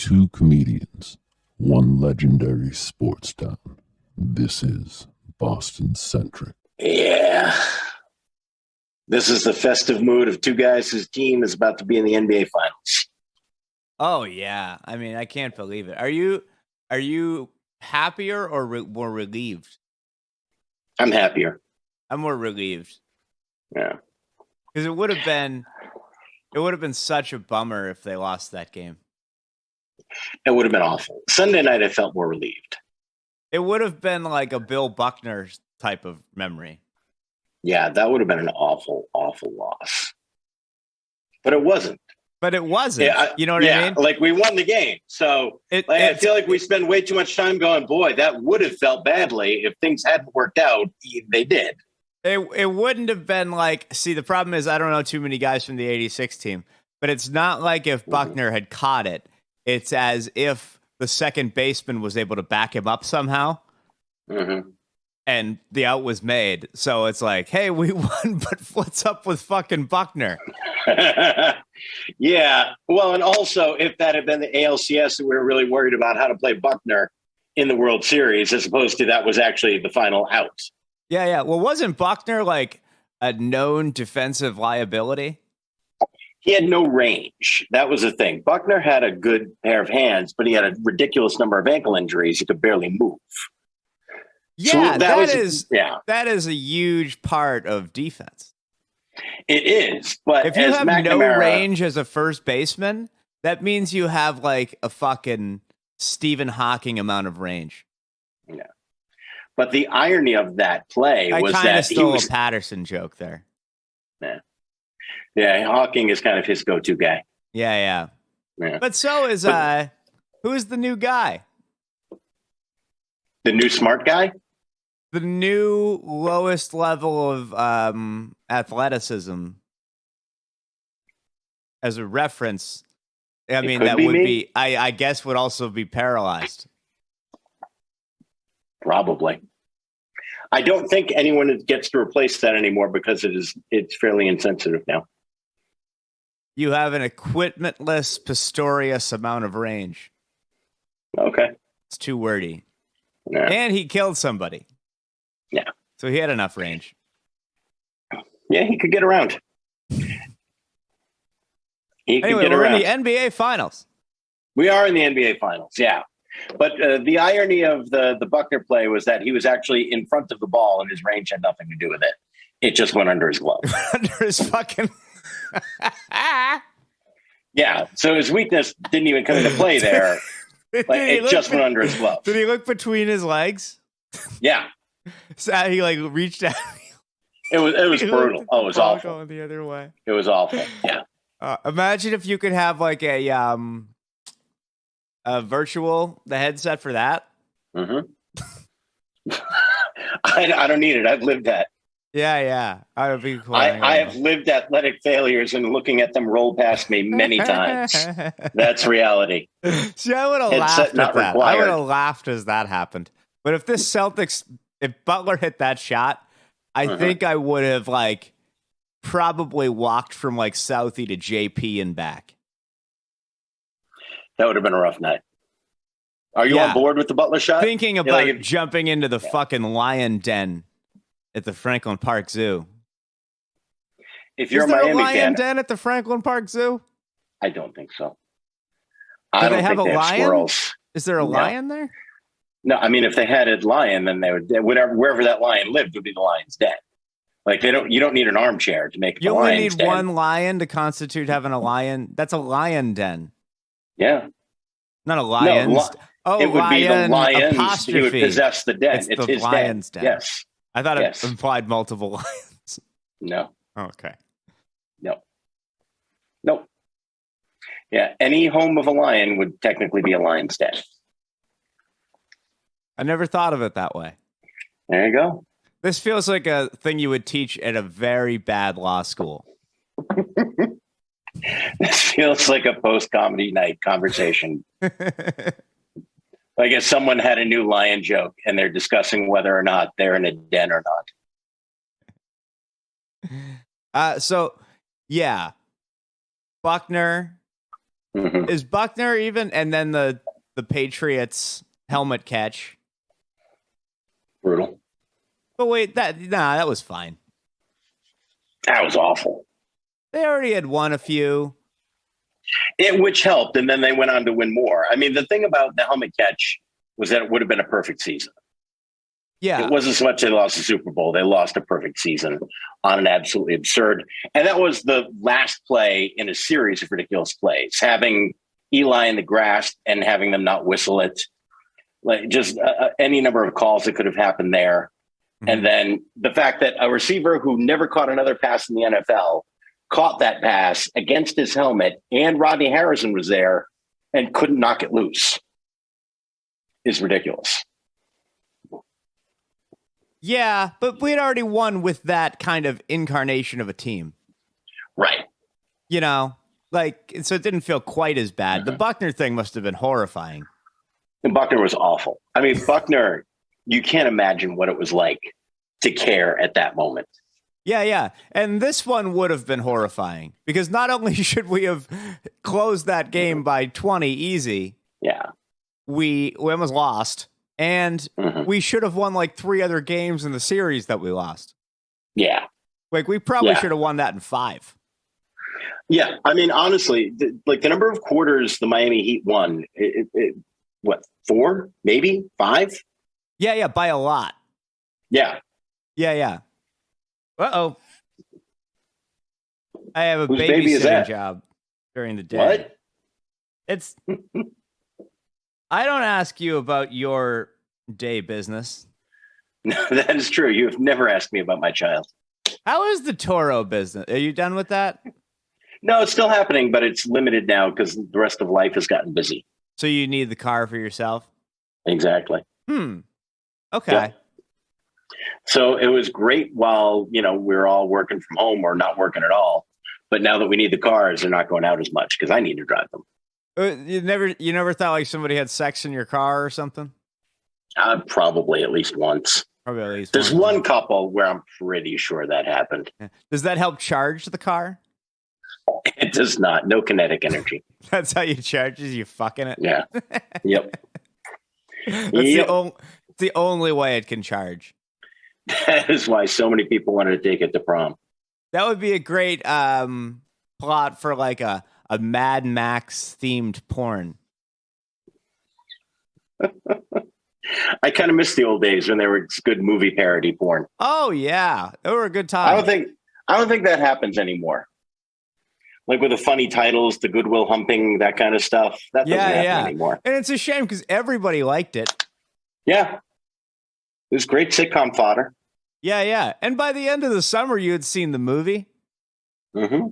Two comedians, one legendary sports town. This is Boston Centric. Yeah. This is the festive mood of two guys whose team is about to be in the NBA Finals. Oh yeah, I mean, I can't believe it. Are you happier or more relieved? I'm happier. I'm more relieved. Yeah, because it would have been such a bummer if they lost that game. it would have been awful. Sunday night, I felt more relieved. It would have been like a Bill Buckner type of memory. Yeah, that would have been an awful, awful loss. But it wasn't. Yeah, you know what I mean? Like we won the game. So I feel like we spend way too much time going, boy, that would have felt badly if things hadn't worked out. They did. It wouldn't have been like, see, the problem is I don't know too many guys from the 86 team, but it's not like if Buckner had caught it. It's as if the second baseman was able to back him up somehow. Mm-hmm. And the out was made. So it's like, hey, we won, but what's up with fucking Buckner? Yeah. Well, and also, if that had been the ALCS, we were really worried about how to play Buckner in the World Series, as opposed to that was actually the final out. Yeah. Well, wasn't Buckner like a known defensive liability? He had no range. That was the thing. Buckner had a good pair of hands, but he had a ridiculous number of ankle injuries. He could barely move. Yeah, so that is a huge part of defense. It is, but if you have no range as a first baseman, that means you have like a fucking Stephen Hawking amount of range. Yeah, but the irony of that play was that I kind of stole a Patterson joke there. Yeah, Hawking is kind of his go-to guy. Yeah. But so is who's the new guy? The new smart guy? The new lowest level of athleticism. As a reference, I mean, that would be, I guess, would also be paralyzed. Probably. I don't think anyone gets to replace that anymore because it's fairly insensitive now. You have an equipmentless, Pistorius amount of range. Okay. It's too wordy. Yeah. And he killed somebody. Yeah. So he had enough range. Yeah, he could get around. Anyway, we're in the NBA Finals. We are in the NBA Finals, yeah. But the irony of the Buckner play was that he was actually in front of the ball and his range had nothing to do with it. It just went under his glove. Under his fucking... Yeah, so his weakness didn't even come into play there. Like, it just went under his glove. Did he look between his legs? Yeah. So he like reached out. It was brutal. Oh, it was awful. Going the other way. It was awful. Yeah. Imagine if you could have like a virtual headset for that. Mm-hmm. I don't need it. I've lived that. Yeah. I would be cool. I have lived athletic failures and looking at them roll past me many times. That's reality. See, I would have laughed at that. Required. I would have laughed as that happened. But if this Celtics, if Butler hit that shot, I think I would have like probably walked from like Southie to JP and back. That would have been a rough night. Are you on board with the Butler shot? Thinking about jumping into the fucking lion den at the Franklin Park Zoo. If you're Is there a Miami lion fan, den at the Franklin Park Zoo? I don't think so. Do they have a lion? Squirrels. Is there a lion there? No, I mean, if they had a lion, then they would wherever that lion lived would be the lion's den. Like you don't need an armchair to make it. You only need one lion to constitute having a lion. That's a lion den. Yeah, not a lion. It would be the lions who would possess the den. It's his lion's den. Yes, I thought it implied multiple lions. No. Okay. Nope. Yeah, any home of a lion would technically be a lion's den. I never thought of it that way. There you go. This feels like a thing you would teach at a very bad law school. This feels like a post-comedy night conversation. Like if someone had a new lion joke and they're discussing whether or not they're in a den or not. So, yeah. Buckner Is Buckner even? And then the Patriots helmet catch. Brutal. But wait, that was fine. That was awful. They already had won a few. Which helped, and then they went on to win more. I mean, the thing about the helmet catch was that it would have been a perfect season. Yeah. It wasn't so much they lost the Super Bowl. They lost a perfect season on an absolutely absurd. And that was the last play in a series of ridiculous plays, having Eli in the grass and having them not whistle it. Like just any number of calls that could have happened there. Mm-hmm. And then the fact that a receiver who never caught another pass in the NFL caught that pass against his helmet, and Rodney Harrison was there and couldn't knock it loose is ridiculous. Yeah, but we had already won with that kind of incarnation of a team. Right. You know, like, so it didn't feel quite as bad. The Buckner thing must have been horrifying. And Buckner was awful. I mean, Buckner, you can't imagine what it was like to care at that moment. Yeah, yeah. And this one would have been horrifying because not only should we have closed that game by 20 easy. Yeah. We almost lost. And we should have won like 3 other games in the series that we lost. Yeah. Like we probably should have won that in 5. Yeah. I mean, honestly, the number of quarters the Miami Heat won, what, 4, maybe 5? Yeah. Yeah. By a lot. Yeah. Yeah. Yeah. Uh-oh. I have a Whose baby is babysitting that? job during the day. What? It's... I don't ask you about your day business. No, that is true. You've never asked me about my child. How is the Toro business? Are you done with that? No, it's still happening, but it's limited now because the rest of life has gotten busy. So you need the car for yourself? Exactly. Okay. Yeah. So it was great while, we're all working from home or not working at all. But now that we need the cars, they're not going out as much because I need to drive them. You never thought like somebody had sex in your car or something? Probably at least once. Probably at least There's once. one couple where I'm pretty sure that happened. Does that help charge the car? It does not. No kinetic energy. That's how you charge is you fucking it? Yeah. Yep. That's the only way it can charge. That is why so many people wanted to take it to prom. That would be a great plot for like a Mad Max themed porn. I kind of miss the old days when there was good movie parody porn. Oh yeah, they were a good time. I don't think that happens anymore. Like with the funny titles, the Goodwill Humping, that kind of stuff. That doesn't happen anymore. And it's a shame because everybody liked it. Yeah, it was great sitcom fodder. Yeah, yeah. And by the end of the summer, you had seen the movie. Mm-hmm.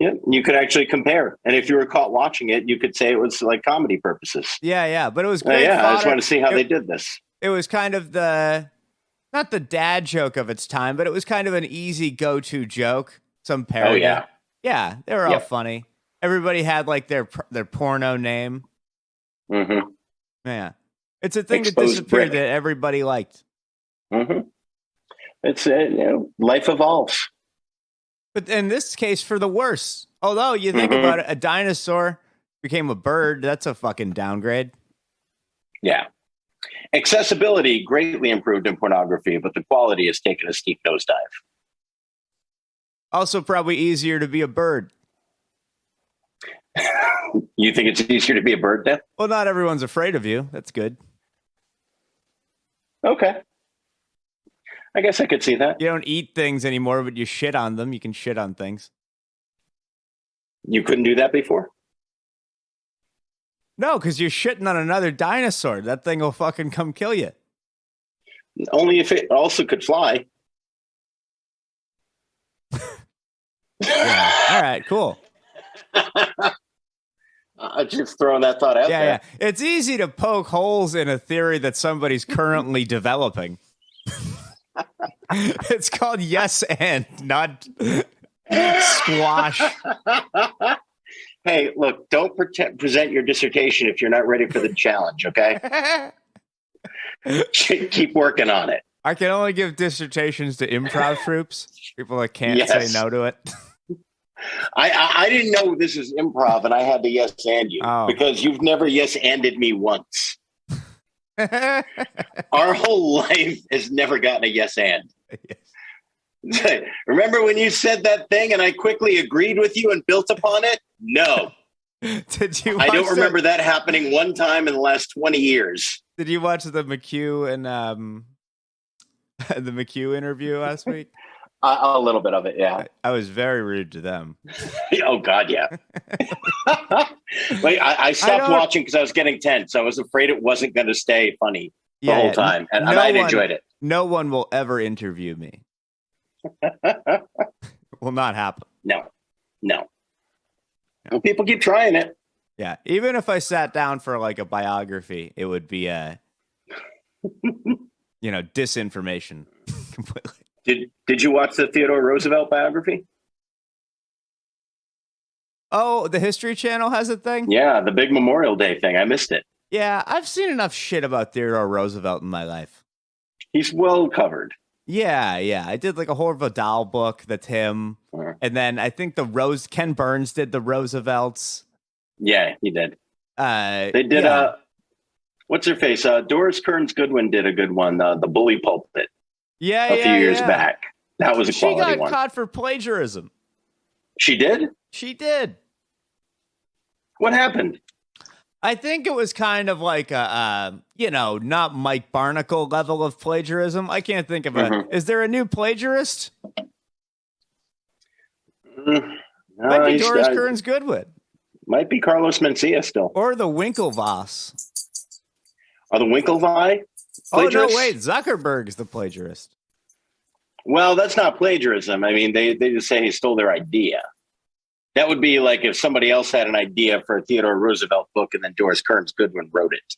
Yeah, you could actually compare. And if you were caught watching it, you could say it was like comedy purposes. Yeah, yeah. But it was great. I just want to see how they did this. It was kind of not the dad joke of its time, but it was kind of an easy go-to joke. Some parody. Oh, yeah. Yeah, they were all funny. Everybody had like their porno name. Mm-hmm. Yeah. It's a thing Exposed that disappeared brick. that everybody liked. Mm-hmm. It's life evolves. But in this case, for the worse. Although you think about it, a dinosaur became a bird. That's a fucking downgrade. Yeah. Accessibility greatly improved in pornography, but the quality has taken a steep nosedive. Also, probably easier to be a bird. You think it's easier to be a bird then? Well, not everyone's afraid of you. That's good. Okay. I guess I could see that. You don't eat things anymore, but you shit on them. You can shit on things. You couldn't do that before? No, because you're shitting on another dinosaur. That thing will fucking come kill you. Only if it also could fly. Yeah. All right, cool. Just throwing that thought out there. Yeah. It's easy to poke holes in a theory that somebody's currently developing. It's called yes and, not squash. Hey, look, don't present your dissertation if you're not ready for the challenge, okay? Keep working on it. I can only give dissertations to improv troops, people that can't say no to it. I didn't know this is improv, and I had to yes and you because you've never yes anded me once. Our whole life has never gotten a yes and. Yes. Remember when you said that thing and I quickly agreed with you and built upon it? No. Did you? I don't remember that happening one time in the last 20 years. Did you watch the McHugh and the McHugh interview last week? A little bit of it, yeah. I was very rude to them. Oh God, yeah. Wait, I stopped watching because I was getting tense. I was afraid it wasn't going to stay funny the whole time, and I enjoyed it. No one will ever interview me. Will not happen. No. Well, people keep trying it. Yeah, even if I sat down for like a biography, it would be disinformation completely. Did you watch the Theodore Roosevelt biography? Oh, the History Channel has a thing? Yeah, the big Memorial Day thing. I missed it. Yeah, I've seen enough shit about Theodore Roosevelt in my life. He's well covered. Yeah. I did like a whole Vidal book that's him. And then I think Ken Burns did the Roosevelts. Yeah, he did. They did what's her face? Doris Kearns Goodwin did a good one, the Bully Pulpit. A few years back. That was a quality one. She got caught for plagiarism. She did? She did. What happened? I think it was kind of like not Mike Barnacle level of plagiarism. I can't think of it. Is there a new plagiarist? Might be Doris Kearns Goodwin. Might be Carlos Mencia still. Or the Winklevoss. Are the Winklevi plagiarists? Oh, no, wait. Zuckerberg's the plagiarist. Well, that's not plagiarism. I mean, they just say he stole their idea. That would be like if somebody else had an idea for a Theodore Roosevelt book and then Doris Kearns Goodwin wrote it.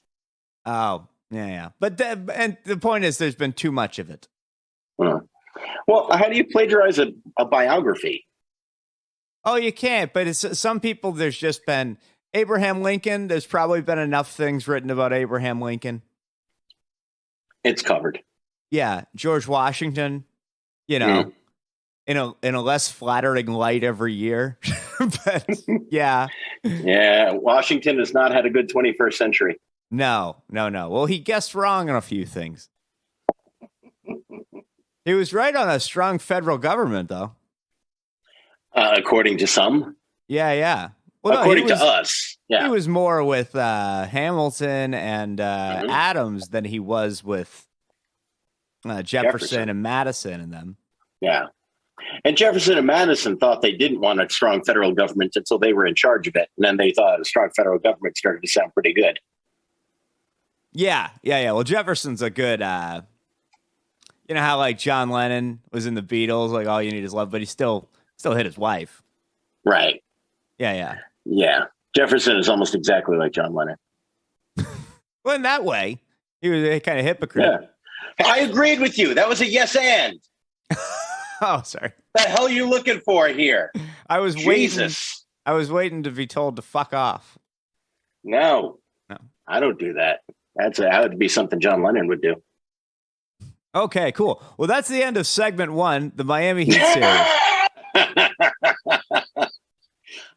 Oh, yeah. But and the point is there's been too much of it. Well, how do you plagiarize a biography? Oh, you can't. But it's some people, there's just been Abraham Lincoln. There's probably been enough things written about Abraham Lincoln. It's covered. Yeah. George Washington, in a less flattering light every year. But yeah. Yeah. Washington has not had a good 21st century. No. Well, he guessed wrong on a few things. He was right on a strong federal government, though. According to some. Yeah. Well, according to us. Yeah. He was more with Hamilton and Adams than he was with Jefferson and Madison and them. Yeah. And Jefferson and Madison thought they didn't want a strong federal government until they were in charge of it. And then they thought a strong federal government started to sound pretty good. Yeah. Well, Jefferson's a good, you know how like John Lennon was in the Beatles, like all you need is love, but he still hit his wife. Right. Yeah. Jefferson is almost exactly like John Lennon. Well, in that way, he was a kind of hypocrite. Yeah. I agreed with you. That was a yes and. Oh, sorry. What the hell are you looking for here? I was Jesus. I was waiting to be told to fuck off. No. I don't do that. That would be something John Lennon would do. Okay, cool. Well, that's the end of segment 1, the Miami Heat series.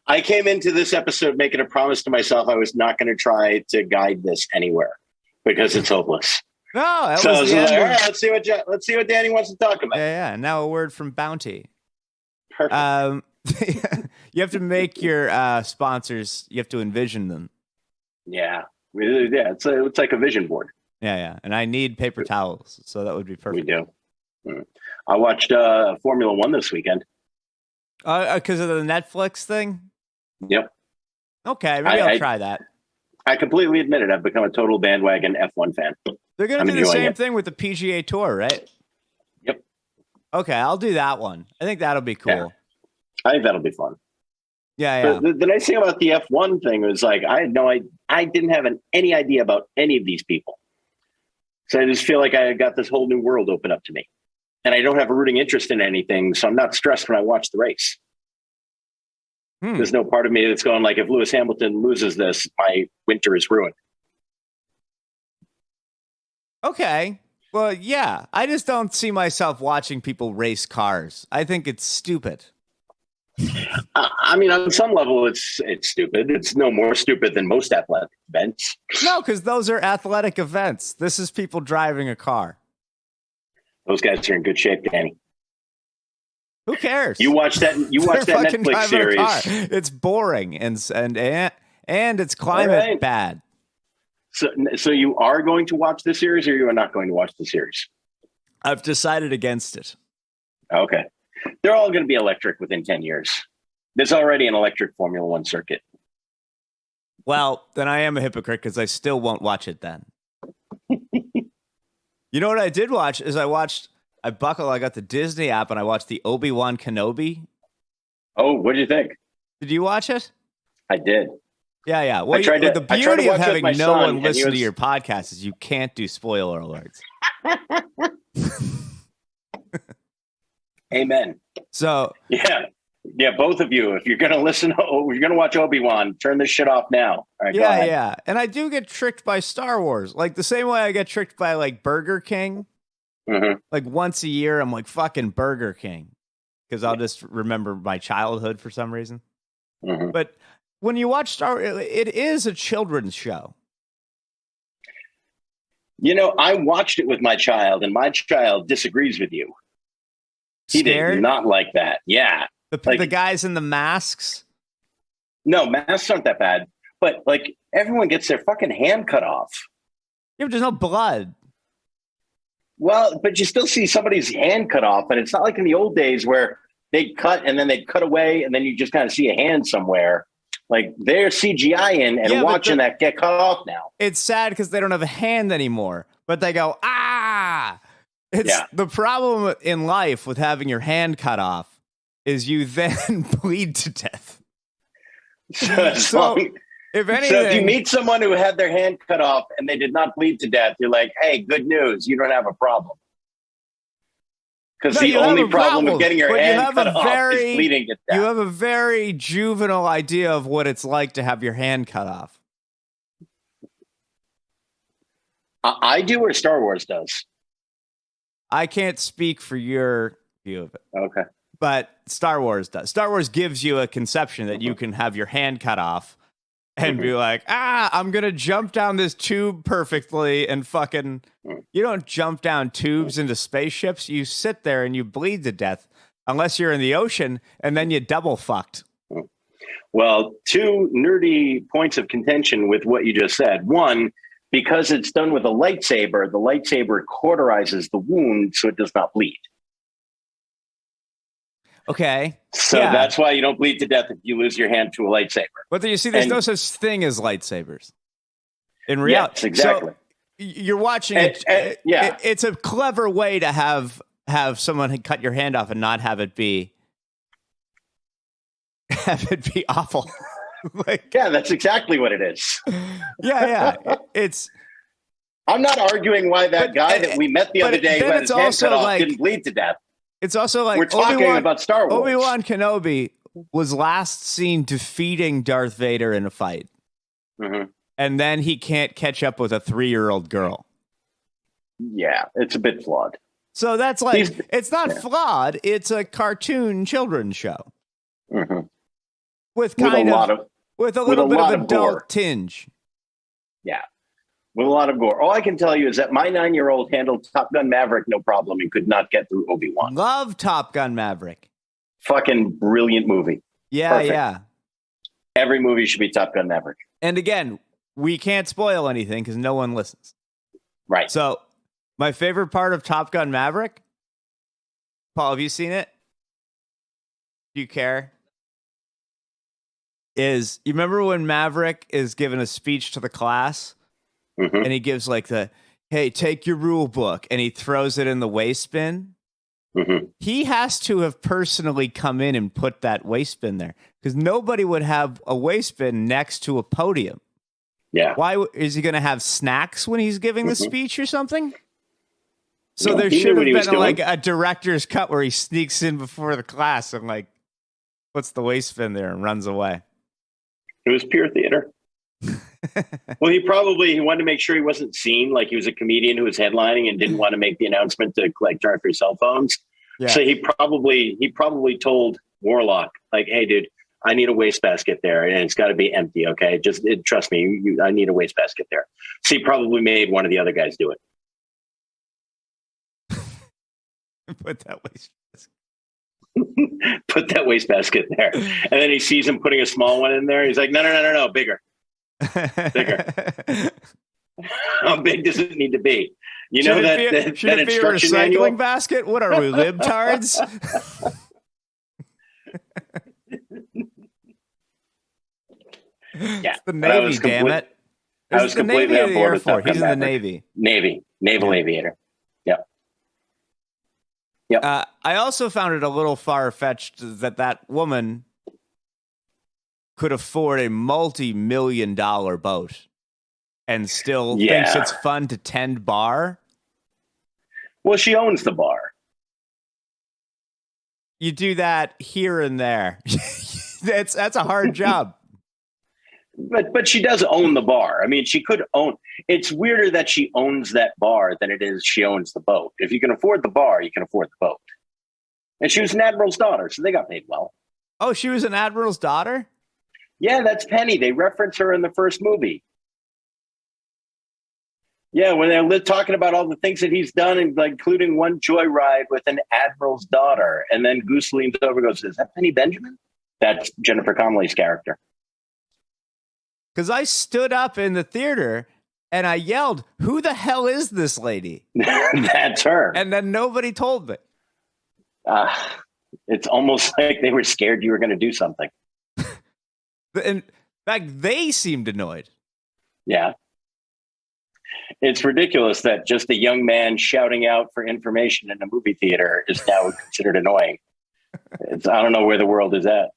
I came into this episode making a promise to myself I was not going to try to guide this anywhere because it's hopeless. No, that so was I was the like, end all right, let's see what Danny wants to talk about. Yeah. Now a word from Bounty. Perfect. You have to make your sponsors. You have to envision them. Yeah. It's like a vision board. Yeah. And I need paper towels, so that would be perfect. We do. I watched Formula One this weekend. Because of the Netflix thing? Yep. Okay, maybe I'll try that. I completely admit it. I've become a total bandwagon F1 fan. They're going to do the same thing with the PGA Tour, right? Yep. Okay, I'll do that one. I think that'll be cool. Yeah. I think that'll be fun. Yeah. The nice thing about the F1 thing was like I didn't have any idea about any of these people. So I just feel like I got this whole new world open up to me. And I don't have a rooting interest in anything, so I'm not stressed when I watch the race. There's no part of me that's going like, if Lewis Hamilton loses this, my winter is ruined. Okay. Well, yeah. I just don't see myself watching people race cars. I think it's stupid. I mean, on some level, it's stupid. It's no more stupid than most athletic events. No, because those are athletic events. This is people driving a car. Those guys are in good shape, Danny. Who cares? You watch that Netflix series. It's boring and it's climate bad. So you are going to watch the series, or you are not going to watch the series? I've decided against it. Okay. They're all going to be electric within 10 years. There's already an electric Formula One circuit. Well, then I am a hypocrite because I still won't watch it then. You know what I did watch is I got the Disney app and I watched the Obi-Wan Kenobi. Oh, what did you think? Did you watch it? I did. Yeah. Well, the beauty of having no one listen to your podcast is you can't do spoiler alerts. Amen. So yeah, both of you, if you're going to listen, if you're going to watch Obi-Wan, turn this shit off now. All right, yeah. And I do get tricked by Star Wars, like the same way I get tricked by like Burger King. Mm-hmm. Like once a year, I'm like fucking Burger King because I'll just remember my childhood for some reason. Mm-hmm. But when you watch Star Wars, it is a children's show. You know, I watched it with my child, and my child disagrees with you. He Scared? did not like that. Yeah. The guys in the masks? No, masks aren't that bad. But, like, everyone gets their fucking hand cut off. Yeah, but there's no blood. Well, but you still see somebody's hand cut off, and it's not like in the old days where they'd cut and then they'd cut away, and then you just kind of see a hand somewhere. Like, they're CGI-ing and watching that get cut off now. It's sad because they don't have a hand anymore, but they go, ah! The problem in life with having your hand cut off is you then bleed to death. So if you meet someone who had their hand cut off and they did not bleed to death, you're like, hey, good news. You don't have a problem. Because the only problem with getting your hand cut off is bleeding to death. You have a very juvenile idea of what it's like to have your hand cut off. I do, or Star Wars does. I can't speak for your view of it. Okay. But Star Wars does. Star Wars gives you a conception that you can have your hand cut off and be like, I'm going to jump down this tube perfectly and fucking... You don't jump down tubes into spaceships. You sit there and you bleed to death unless you're in the ocean, and then you double fucked. Well, two nerdy points of contention with what you just said. One, because it's done with a lightsaber, the lightsaber cauterizes the wound so it does not bleed. Okay. So that's why you don't bleed to death if you lose your hand to a lightsaber. But you see, there's no such thing as lightsabers. In reality. Yes, exactly. So you're watching it. It's a clever way to have someone cut your hand off and not have it be awful. That's exactly what it is. It's. I'm not arguing why that guy that we met the other day who had his hand cut off didn't bleed to death. It's also like we're talking about Star Wars. Obi-Wan Kenobi was last seen defeating Darth Vader in a fight. Mm-hmm. And then he can't catch up with a 3-year-old girl. Yeah, it's a bit flawed. So that's like, it's not flawed. It's a cartoon children's show. Mm-hmm. With a little bit of adult gore. Tinge. Yeah, with a lot of gore. All I can tell you is that my 9-year-old handled Top Gun Maverick no problem and could not get through Obi-Wan. Love Top Gun Maverick. Fucking brilliant movie. Yeah, perfect. Yeah. Every movie should be Top Gun Maverick. And again, we can't spoil anything because no one listens. Right. So my favorite part of Top Gun Maverick, Paul, have you seen it? Do you care? You remember when Maverick is giving a speech to the class and he gives like hey, take your rule book, and he throws it in the waste bin? Mm-hmm. He has to have personally come in and put that waste bin there because nobody would have a waste bin next to a podium. Yeah. Why is he going to have snacks when he's giving the speech or something? So no, there should have been like a director's cut where he sneaks in before the class and like puts the waste bin there and runs away. It was pure theater. Well, he wanted to make sure he wasn't seen, like he was a comedian who was headlining and didn't want to make the announcement to like turn off your cell phones. Yeah. So he probably told Warlock, like, hey, dude, I need a wastebasket there, and it's got to be empty. Okay, trust me, I need a wastebasket there. So he probably made one of the other guys do it. Put that wastebasket. Put that wastebasket there, and then he sees him putting a small one in there. He's like, no, bigger. How big does it need to be? You know that instruction a recycling manual? basket? What are we, libtards? Yeah, it's the Navy, damn it. I was completely on board with that. He's in the Navy. Naval aviator. Yep. Yep. I also found it a little far-fetched that woman could afford a multi-million-dollar boat and still thinks it's fun to tend bar. Well, she owns the bar. You do that here and there. That's a hard job. But she does own the bar. I mean, she could own. It's weirder that she owns that bar than it is she owns the boat. If you can afford the bar, you can afford the boat. And she was an admiral's daughter, so they got paid well. Oh, she was an admiral's daughter? Yeah, that's Penny. They reference her in the first movie. Yeah, when they're talking about all the things that he's done, and like, including one joyride with an admiral's daughter. And then Goose leans over and goes, is that Penny Benjamin? That's Jennifer Connelly's character. Because I stood up in the theater and I yelled, who the hell is this lady? That's her. And then nobody told me. It's almost like they were scared you were going to do something. In fact, they seemed annoyed. Yeah. It's ridiculous that just a young man shouting out for information in a movie theater is now considered annoying. I don't know where the world is at.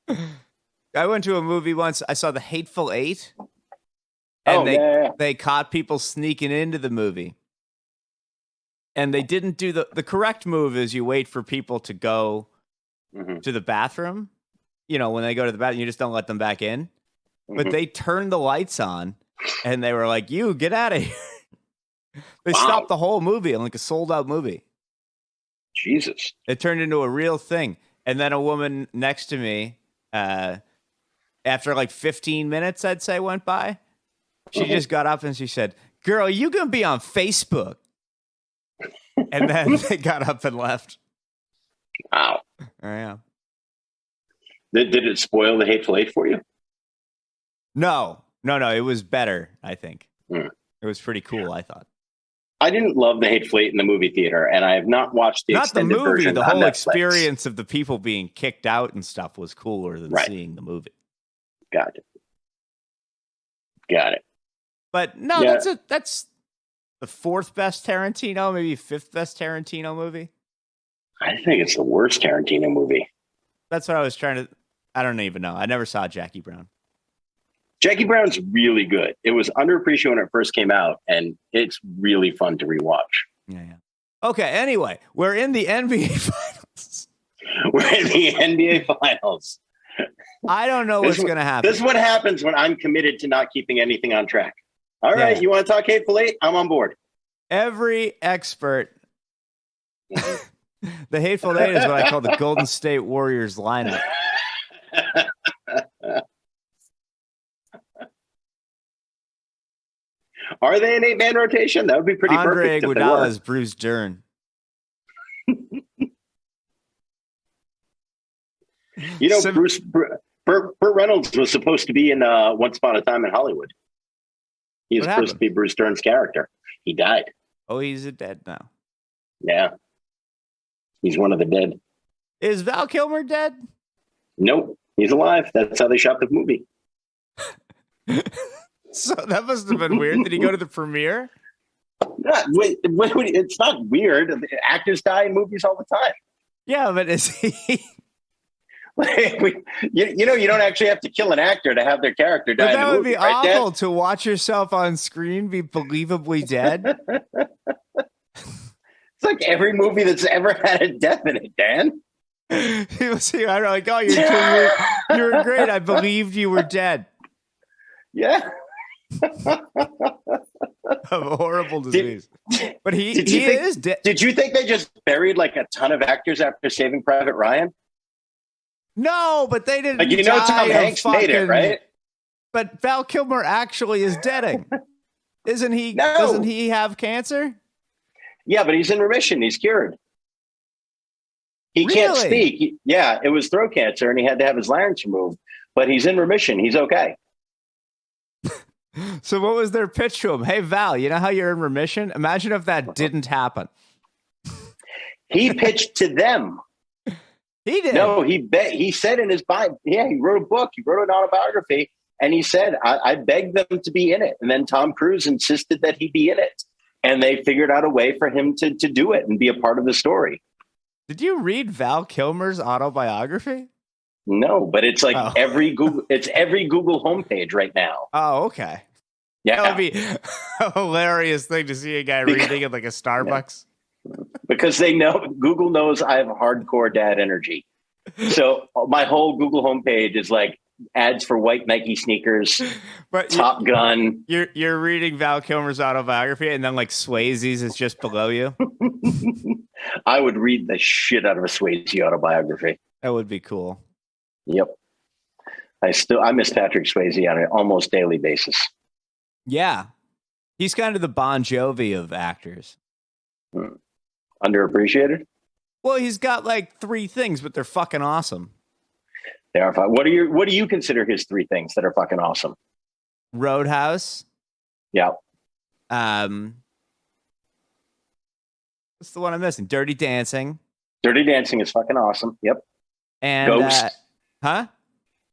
I went to a movie once. I saw The Hateful Eight. And they caught people sneaking into the movie. And they didn't do the correct move is you wait for people to go to the bathroom. You know, when they go to the bathroom, you just don't let them back in. Mm-hmm. But they turned the lights on and they were like, you get out of here. They stopped the whole movie in like a sold out movie. Jesus. It turned into a real thing. And then a woman next to me, after like 15 minutes, I'd say, went by, she just got up and she said, girl, you going to be on Facebook. And then they got up and left. Wow. Oh, yeah. Did it spoil The Hateful Eight for you? No. It was better, I think. Mm. It was pretty cool, I thought. I didn't love The Hateful Eight in the movie theater, and I have not watched the extended version. Not the movie, the whole experience of the people being kicked out and stuff was cooler than seeing the movie. Got it. But no, that's the fourth best Tarantino, maybe fifth best Tarantino movie. I think it's the worst Tarantino movie. That's what I was trying to. I don't even know. I never saw Jackie Brown. Jackie Brown's really good. It was underappreciated when it first came out, and it's really fun to rewatch. Yeah. Okay, anyway, we're in the NBA Finals. I don't know what's going to happen. This is what happens when I'm committed to not keeping anything on track. All right, you want to talk Hateful Eight? I'm on board. Every expert. The Hateful Eight is what I call the Golden State Warriors lineup. Are they an 8-man rotation? That would be pretty Andre perfect. Iguodala is Bruce Dern. You know, Burt Reynolds was supposed to be in Once Upon a Time in Hollywood. He was supposed to be Bruce Dern's character. He died. Oh, he's dead now. Yeah. He's one of the dead. Is Val Kilmer dead? Nope. He's alive. That's how they shot the movie. So that must have been weird. Did he go to the premiere? It's not weird. Actors die in movies all the time. Yeah, but is he... you know, you don't actually have to kill an actor to have their character die. But that would be right, awful Dad? To watch yourself on screen be believably dead. It's like every movie that's ever had a death in it, Dan. He was here. I'm like, oh, you were great. I believed you were dead. Yeah. Of a horrible disease. But he is dead. Did you think they just buried like a ton of actors after Saving Private Ryan? No, but they didn't. Like, you know, Tom Hanks made it, right? But Val Kilmer actually is deading. Isn't he? No. Doesn't he have cancer? Yeah, but he's in remission. He's cured. He can't Really? speak. Yeah, it was throat cancer, and he had to have his larynx removed. But he's in remission. He's okay. So what was their pitch to him? Hey, Val, you know how you're in remission? Imagine if that didn't happen. He pitched to them. He did. No, he said in his bio, yeah, he wrote a book. He wrote an autobiography, and he said, I begged them to be in it. And then Tom Cruise insisted that he be in it. And they figured out a way for him to do it and be a part of the story. Did you read Val Kilmer's autobiography? No, but it's like every Google homepage right now. Oh, okay. Yeah. That would be a hilarious thing to see a guy reading at like a Starbucks. Because they know, Google knows I have hardcore dad energy. So my whole Google homepage is like ads for white Nike sneakers, but Top Gun. You're reading Val Kilmer's autobiography, and then like Swayze's is just below you. I would read the shit out of a Swayze autobiography. That would be cool. Yep. I miss Patrick Swayze on an almost daily basis. Yeah. He's kind of the Bon Jovi of actors. Underappreciated? Well, he's got like 3 things, but they're fucking awesome. They are fun. What do you consider his 3 things that are fucking awesome? Roadhouse. Yeah. What's the one I'm missing? Dirty Dancing. Dirty Dancing is fucking awesome. Yep. And Ghost.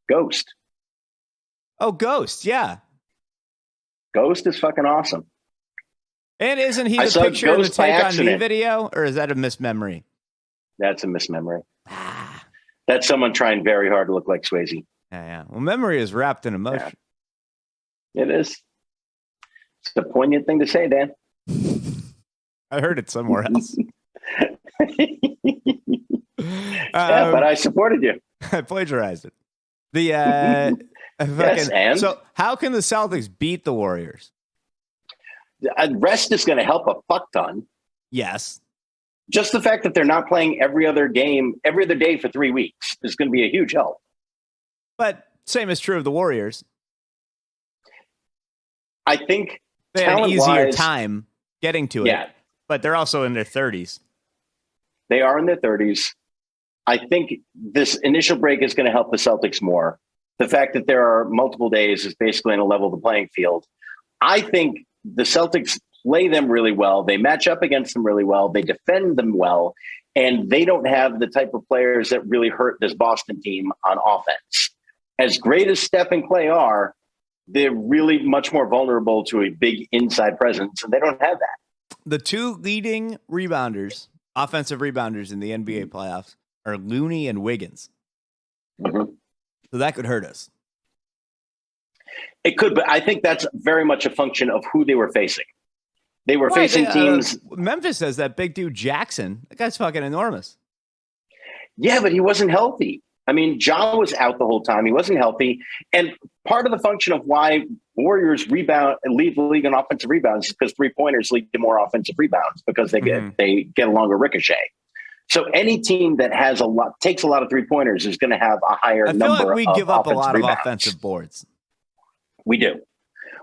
Ghost. Oh, Ghost. Yeah. Ghost is fucking awesome. And isn't he I the saw picture in the Ghost by Take On Me accident. video? Or is that a mismemory? That's a mismemory. That's someone trying very hard to look like Swayze. Yeah. Well, memory is wrapped in emotion. Yeah. It is. It's a poignant thing to say, Dan. I heard it somewhere else. Yeah, but I supported you. I plagiarized it. The Yes, and? So how can the Celtics beat the Warriors? Rest is going to help a fuck ton. Yes. Just the fact that they're not playing every other day for 3 weeks is going to be a huge help. But same is true of the Warriors. I think They had an easier talent-wise, time getting to it. Yeah. But they're also in their 30s. They are in their 30s. I think this initial break is going to help the Celtics more. The fact that there are multiple days is basically going to level the playing field. I think the Celtics play them really well. They match up against them really well. They defend them well. And they don't have the type of players that really hurt this Boston team on offense. As great as Steph and Clay are, they're really much more vulnerable to a big inside presence, and they don't have that. The 2 leading rebounders, offensive rebounders in the NBA playoffs are Looney and Wiggins. Mm-hmm. So that could hurt us. It could, but I think that's very much a function of who they were facing. They were facing teams. Memphis has that big dude Jackson. That guy's fucking enormous. Yeah, but he wasn't healthy. I mean, John was out the whole time. He wasn't healthy. And part of the function of why Warriors rebound and lead the league in offensive rebounds is because 3-pointers lead to more offensive rebounds because they get a longer ricochet. So any team that takes a lot of 3-pointers is going to have a higher number. I feel like we give up a lot rebounds. of offensive boards. We do.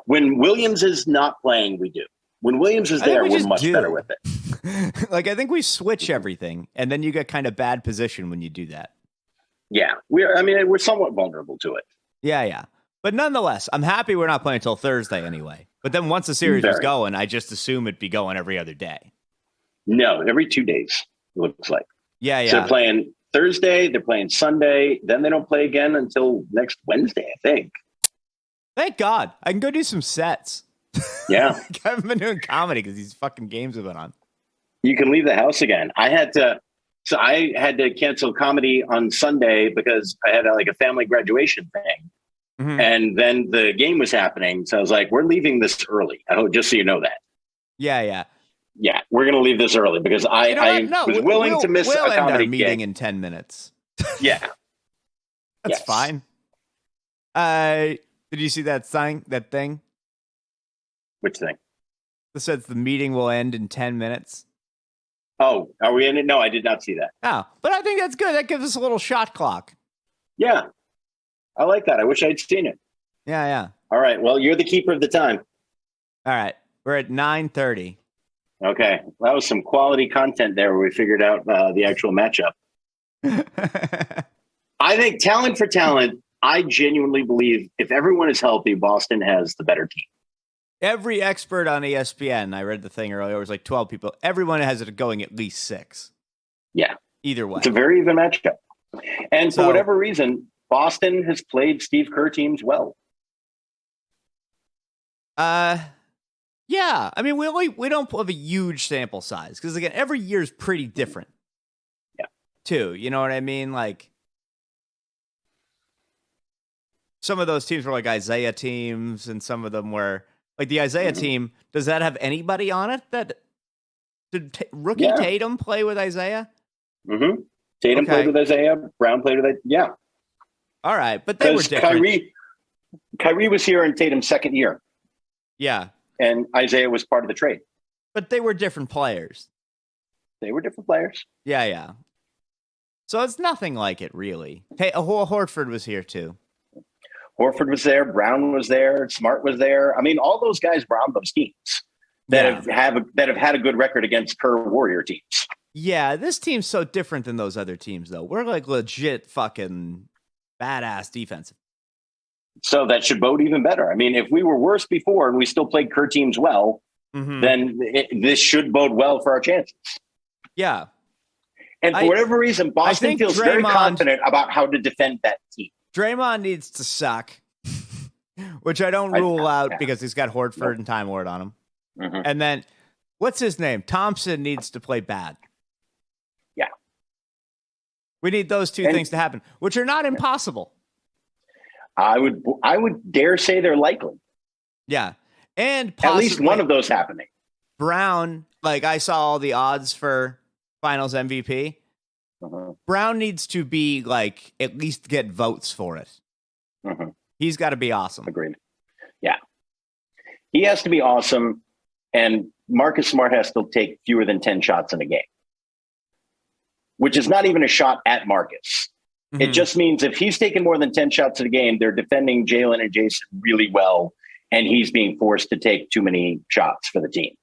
When Williams is not playing, we do. When Williams is there, we're much better with it. Like, I think we switch everything, and then you get kind of bad position when you do that. Yeah, we're somewhat vulnerable to it. Yeah. But nonetheless, I'm happy we're not playing until Thursday anyway. But then once the series was going, I just assume it'd be going every other day. No, every 2 days, it looks like. Yeah. So they're playing Thursday, they're playing Sunday, then they don't play again until next Wednesday, I think. Thank God. I can go do some sets. Yeah. I haven't been doing comedy because these fucking games have been on. You can leave the house again. I had to cancel comedy on Sunday because I had a family graduation thing. Mm-hmm. And then the game was happening. So I was like, we're leaving this early. I hope, just so you know that. Yeah. Yeah, we're going to leave this early because I was willing to miss we'll a comedy end our meeting gig. in 10 minutes. Yeah. That's fine. Did you see that thing? Which thing? That says the meeting will end in 10 minutes. Oh, are we in it? No, I did not see that. Oh, but I think that's good. That gives us a little shot clock. Yeah, I like that. I wish I'd seen it. Yeah, yeah. All right. Well, you're the keeper of the time. All right. We're at 9:30. Okay. That was some quality content there where we figured out the actual matchup. I think talent for talent, I genuinely believe if everyone is healthy, Boston has the better team. Every expert on ESPN, I read the thing earlier, it was like 12 people. Everyone has it going at least 6. Yeah. Either way. It's a very even matchup. And So- for whatever reason, Boston has played Steve Kerr teams well. Yeah. I mean, we don't have a huge sample size because again, every year is pretty different. Yeah. Too. You know what I mean? Like some of those teams were like Isaiah teams, and some of them were like the Isaiah team. Does that have anybody on it that did rookie Tatum play with Isaiah? Mm-hmm. Tatum played with Isaiah. Brown played with it. Yeah. All right, but they were different. Kyrie was here in Tatum's second year. Yeah. And Isaiah was part of the trade. But they were different players. They were different players. Yeah, yeah. So it's nothing like it, really. Hey, Horford was here, too. Horford was there. Brown was there. Smart was there. I mean, all those guys were on those teams that have had a good record against Kerr Warrior teams. Yeah, this team's so different than those other teams, though. We're like legit fucking badass defensive. So that should bode even better. I mean, if we were worse before and we still played Kerr teams well, then this should bode well for our chances. Yeah. And for whatever reason, Boston feels very confident about how to defend that team. Draymond needs to suck, which I don't rule out because he's got Horford and Time Lord on him. Mm-hmm. And then, what's his name? Thompson needs to play bad. Yeah. We need those two things to happen, which are not impossible. I would dare say they're likely. Yeah. And at least one of those happening. Brown, like I saw all the odds for Finals MVP. Brown needs to be like at least get votes for it. He's got to be awesome. Agreed. Yeah. He has to be awesome, and Marcus Smart has to take fewer than 10 shots in a game, which is not even a shot at Marcus. It just means if he's taking more than 10 shots in a game, they're defending Jalen and Jason really well, and he's being forced to take too many shots for the team.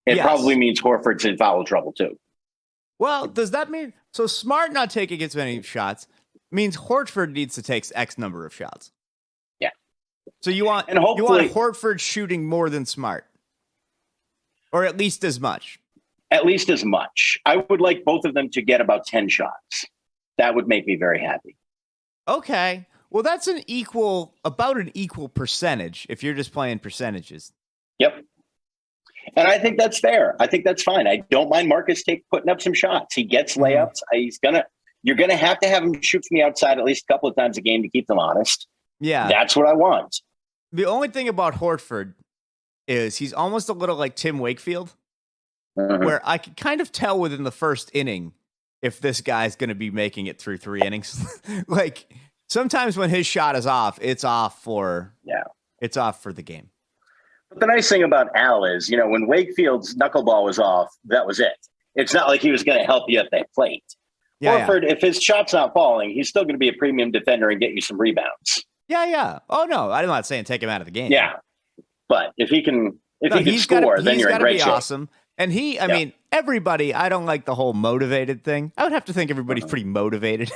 It probably means Horford's in foul trouble too. Well, does that mean so Smart not taking as many shots means Horford needs to take X number of shots? Yeah. So you want Horford shooting more than Smart, or at least as much. At least as much. I would like both of them to get about 10 shots. That would make me very happy. Okay. Well, that's about an equal percentage if you're just playing percentages. Yep. And I think that's fair. I think that's fine. I don't mind Marcus putting up some shots. He gets layups. You're gonna have him shoot from the outside at least a couple of times a game to keep them honest. Yeah. That's what I want. The only thing about Horford is he's almost a little like Tim Wakefield, where I could kind of tell within the first inning if this guy's going to be making it through 3 innings. Like sometimes when his shot is off, it's off for the game. But the nice thing about Al is, when Wakefield's knuckleball was off, that was it. It's not like he was going to help you at that plate. Horford, if his shot's not falling, he's still going to be a premium defender and get you some rebounds. Yeah, yeah. Oh no, I'm not saying take him out of the game. Yeah, but if he can score, then you're in great shape. Awesome. And I mean, everybody. I don't like the whole motivated thing. I would have to think everybody's pretty motivated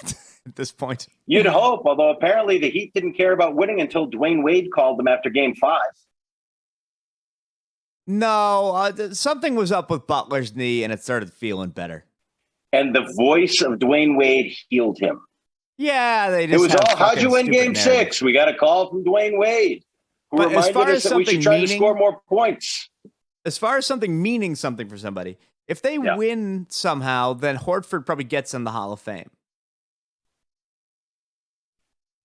at this point. You'd hope, although apparently the Heat didn't care about winning until Dwayne Wade called them after Game 5. No, something was up with Butler's knee, and it started feeling better. And the voice of Dwayne Wade healed him. Yeah, they just. It was all, how'd you win Game 6? We got a call from Dwayne Wade, who reminded us that we should try to score more points. As far as something meaning something for somebody, if they win somehow, then Horford probably gets in the Hall of Fame.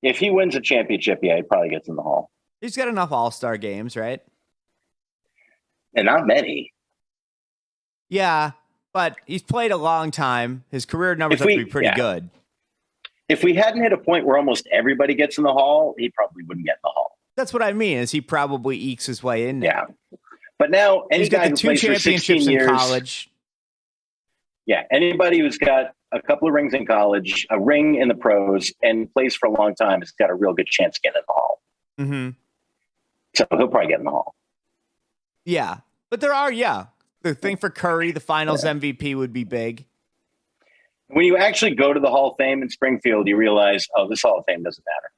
If he wins a championship, he probably gets in the Hall. He's got enough All-Star games, right? And not many. Yeah, but he's played a long time. His career numbers have to be pretty good. If we hadn't hit a point where almost everybody gets in the Hall, he probably wouldn't get in the Hall. That's what I mean, is he probably ekes his way in there. Yeah. But now, he's got the 2 championships in college. Yeah, anybody who's got a couple of rings in college, a ring in the pros, and plays for a long time, has got a real good chance of getting in the Hall. Mm-hmm. So he'll probably get in the Hall. Yeah. But there are, the thing for Curry, the finals MVP would be big. When you actually go to the Hall of Fame in Springfield, you realize, this Hall of Fame doesn't matter.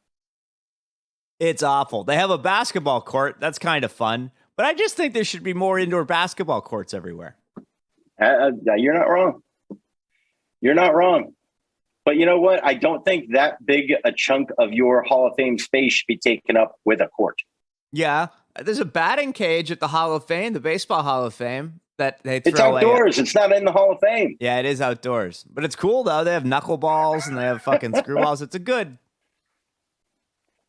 It's awful. They have a basketball court. That's kind of fun. But I just think there should be more indoor basketball courts everywhere. You're not wrong. You're not wrong. But you know what? I don't think that big a chunk of your Hall of Fame space should be taken up with a court. Yeah. There's a batting cage at the Hall of Fame, the Baseball Hall of Fame, that they throw It's outdoors. It's not in the Hall of Fame. Yeah, it is outdoors. But it's cool, though. They have knuckleballs and they have fucking screwballs. It's a good...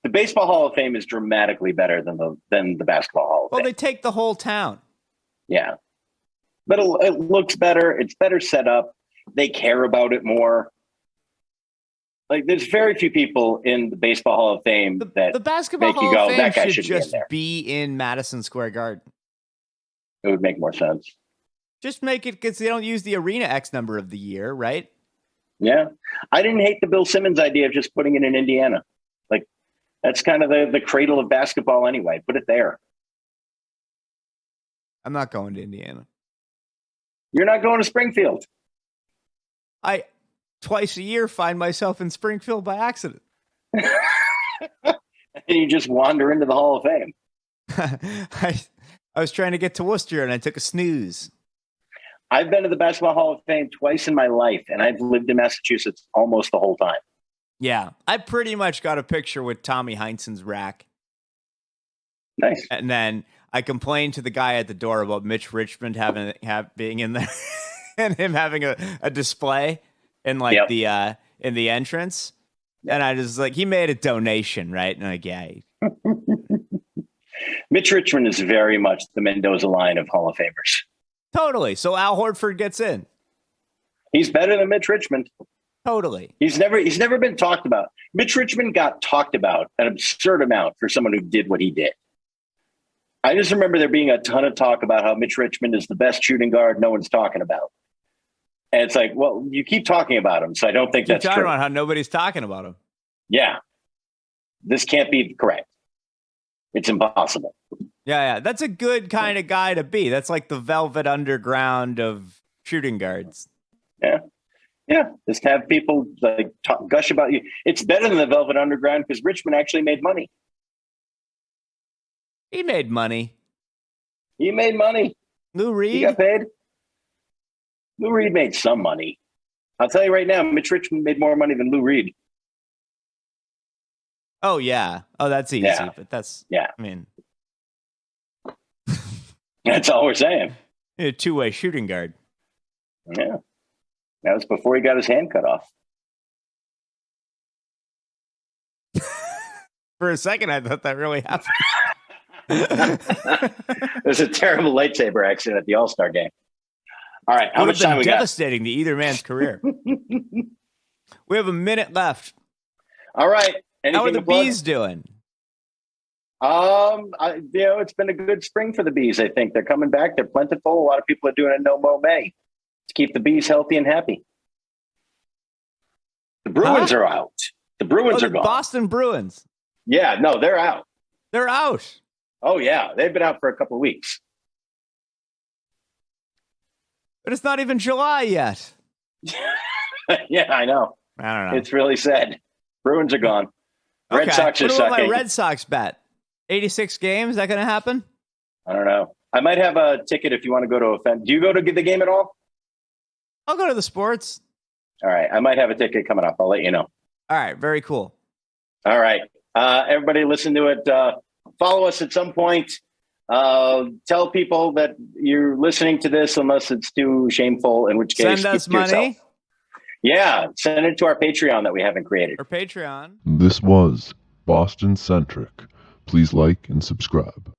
The Baseball Hall of Fame is dramatically better than the Basketball Hall of Fame. Well, they take the whole town. Yeah. But it looks better. It's better set up. They care about it more. Like, there's very few people in the Baseball Hall of Fame that the Basketball make Hall you go, of Fame that guy should should just be in Madison Square Garden. It would make more sense. Just make it, because they don't use the arena X number of the year, right? Yeah. I didn't hate the Bill Simmons idea of just putting it in Indiana. Like, that's kind of the cradle of basketball anyway. Put it there. I'm not going to Indiana. You're not going to Springfield. I twice a year find myself in Springfield by accident. And you just wander into the Hall of Fame. I was trying to get to Worcester and I took a snooze. I've been to the Basketball Hall of Fame twice in my life, and I've lived in Massachusetts almost the whole time. Yeah, I pretty much got a picture with Tommy Heinsohn's rack. Nice. And then I complained to the guy at the door about Mitch Richmond being in there and him having a display in the in the entrance. And I just he made a donation, right? And I'm like, yeah. Mitch Richmond is very much the Mendoza line of Hall of Famers. Totally. So Al Horford gets in. He's better than Mitch Richmond. Totally. He's never been talked about. Mitch Richmond got talked about an absurd amount for someone who did what he did. I just remember there being a ton of talk about how Mitch Richmond is the best shooting guard no one's talking about. And it's like, well, you keep talking about him, so I don't think that's true. Talking about how nobody's talking about him. Yeah. This can't be correct. It's impossible. Yeah. That's a good kind of guy to be. That's like the Velvet Underground of shooting guards. Yeah. Yeah. Just have people gush about you. It's better than the Velvet Underground because Richmond actually made money. He made money. He made money. Lou Reed? He got paid. Lou Reed made some money. I'll tell you right now, Mitch Richmond made more money than Lou Reed. Oh, yeah. Oh, that's easy. Yeah. But that's, yeah. I mean, that's all we're saying. A two-way shooting guard. Yeah. That was before he got his hand cut off. For a second, I thought that really happened. There's a terrible lightsaber accident at the All-Star game. All right. How much time we got? Devastating to either man's career. We have a minute left. All right. Anything How are the bees doing? It's been a good spring for the bees. I think they're coming back. They're plentiful. A lot of people are doing a no-mow May to keep the bees healthy and happy. The Bruins are out. The Bruins are gone. Boston Bruins. Yeah, no, they're out. They're out. Oh, yeah. They've been out for a couple of weeks. But it's not even July yet. Yeah, I know. I don't know. It's really sad. Bruins are gone. Red Sox are sucking. What about my Red Sox bet? 86 games? Is that going to happen? I don't know. I might have a ticket if you want to go to a fan. Do you go to the game at all? I'll go to the sports. All right. I might have a ticket coming up. I'll let you know. All right. Very cool. All right. Everybody listen to it. Follow us at some point. Tell people that you're listening to this unless it's too shameful, in which case send us money. Yourself. Yeah. Send it to our Patreon that we haven't created. Our Patreon. This was Boston Centric. Please like and subscribe.